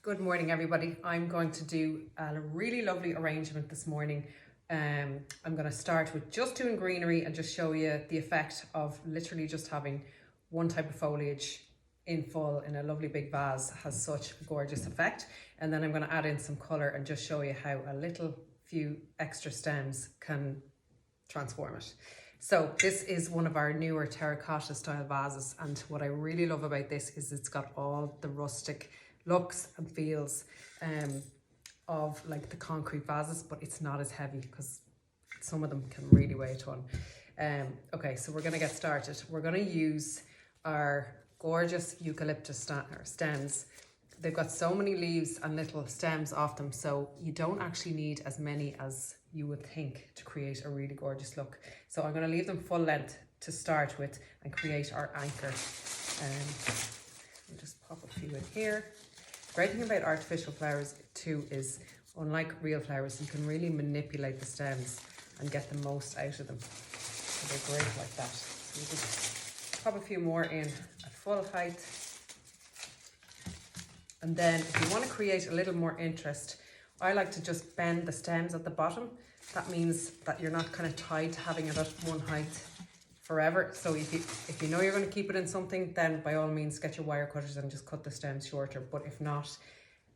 Good morning, everybody. I'm going to do a really lovely arrangement this morning. I'm going to start with just doing greenery and just show you the effect of literally just having one type of foliage in full in a lovely big vase has such a gorgeous effect. And then I'm going to add in some colour and just show you how a little few extra stems can transform it. So this is one of our newer terracotta style vases, and what I really love about this is it's got all the rustic looks and feels of like the concrete vases, but it's not as heavy because some of them can really weigh a ton. Okay, so we're going to get started. We're going to use our gorgeous eucalyptus stems. They've got so many leaves and little stems off them, so you don't actually need as many as you would think to create a really gorgeous look. So I'm going to leave them full length to start with and create our anchor. I'll just pop a few in here. The great thing about artificial flowers too is, unlike real flowers, you can really manipulate the stems and get the most out of them. So they're great like that. So you just pop a few more in at full height. And then if you want to create a little more interest, I like to just bend the stems at the bottom. That means that you're not kind of tied to having it at one height forever. So if you know you're going to keep it in something, then by all means get your wire cutters and just cut the stems shorter. But if not,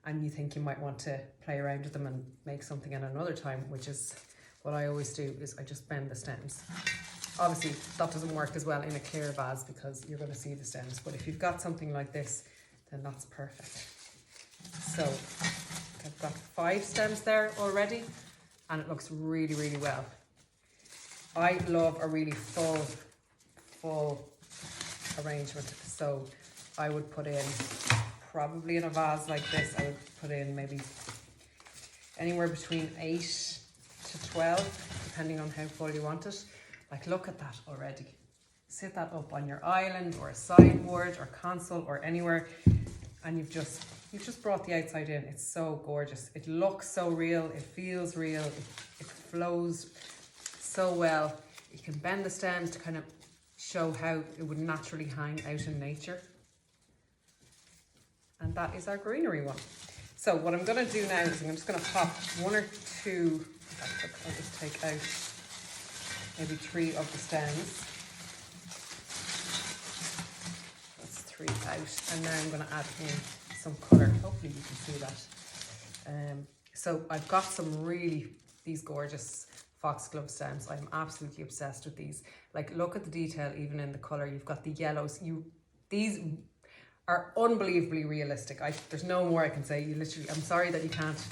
and you think you might want to play around with them and make something at another time, which is what I always do, is I just bend the stems. Obviously that doesn't work as well in a clear vase because you're going to see the stems, but if you've got something like this, then that's perfect. So I've got 5 stems there already, and it looks really, really well. I love a really full arrangement. So I would put in, probably in a vase like this, I would put in maybe anywhere between 8 to 12, depending on how full you want it. Like, look at that already. Sit that up on your island or a sideboard or console or anywhere, and you've just brought the outside in. It's so gorgeous. It looks so real. It feels real. It flows so well. You can bend the stems to kind of show how it would naturally hang out in nature. And that is our greenery one. So what I'm going to do now is I'm just going to pop 1 or 2, I'll just take out maybe 3 of the stems. That's 3 out. And now I'm going to add in some colour. Hopefully you can see that. So I've got these gorgeous foxglove stems. I'm absolutely obsessed with these. Like, look at the detail even in the colour. You've got the yellows. These are unbelievably realistic. There's no more I can say. I'm sorry that you can't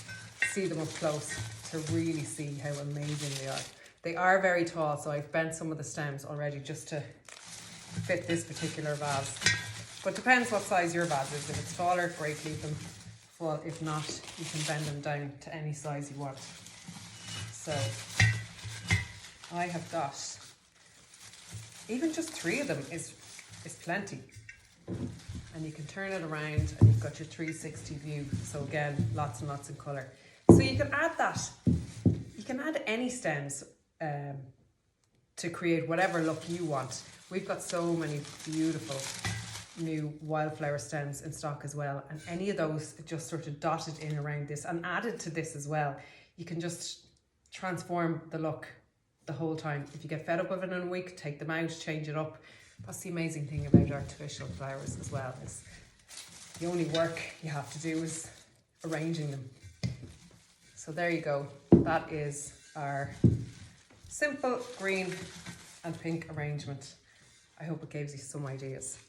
see them up close to really see how amazing they are. They are very tall, so I've bent some of the stems already just to fit this particular vase. But depends what size your vase is. If it's taller, great, leave them full. If not, you can bend them down to any size you want. So I have got, even just 3 of them is plenty. And you can turn it around and you've got your 360 view. So again, lots and lots of colour. So you can add that. You can add any stems to create whatever look you want. We've got so many beautiful new wildflower stems in stock as well, and any of those just sort of dotted in around this and added to this as well, you can just transform the look the whole time. If you get fed up with it in a week, take them out, change it up. That's the amazing thing about artificial flowers as well, is the only work you have to do is arranging them. So there you go. That is our simple green and pink arrangement. I hope it gives you some ideas.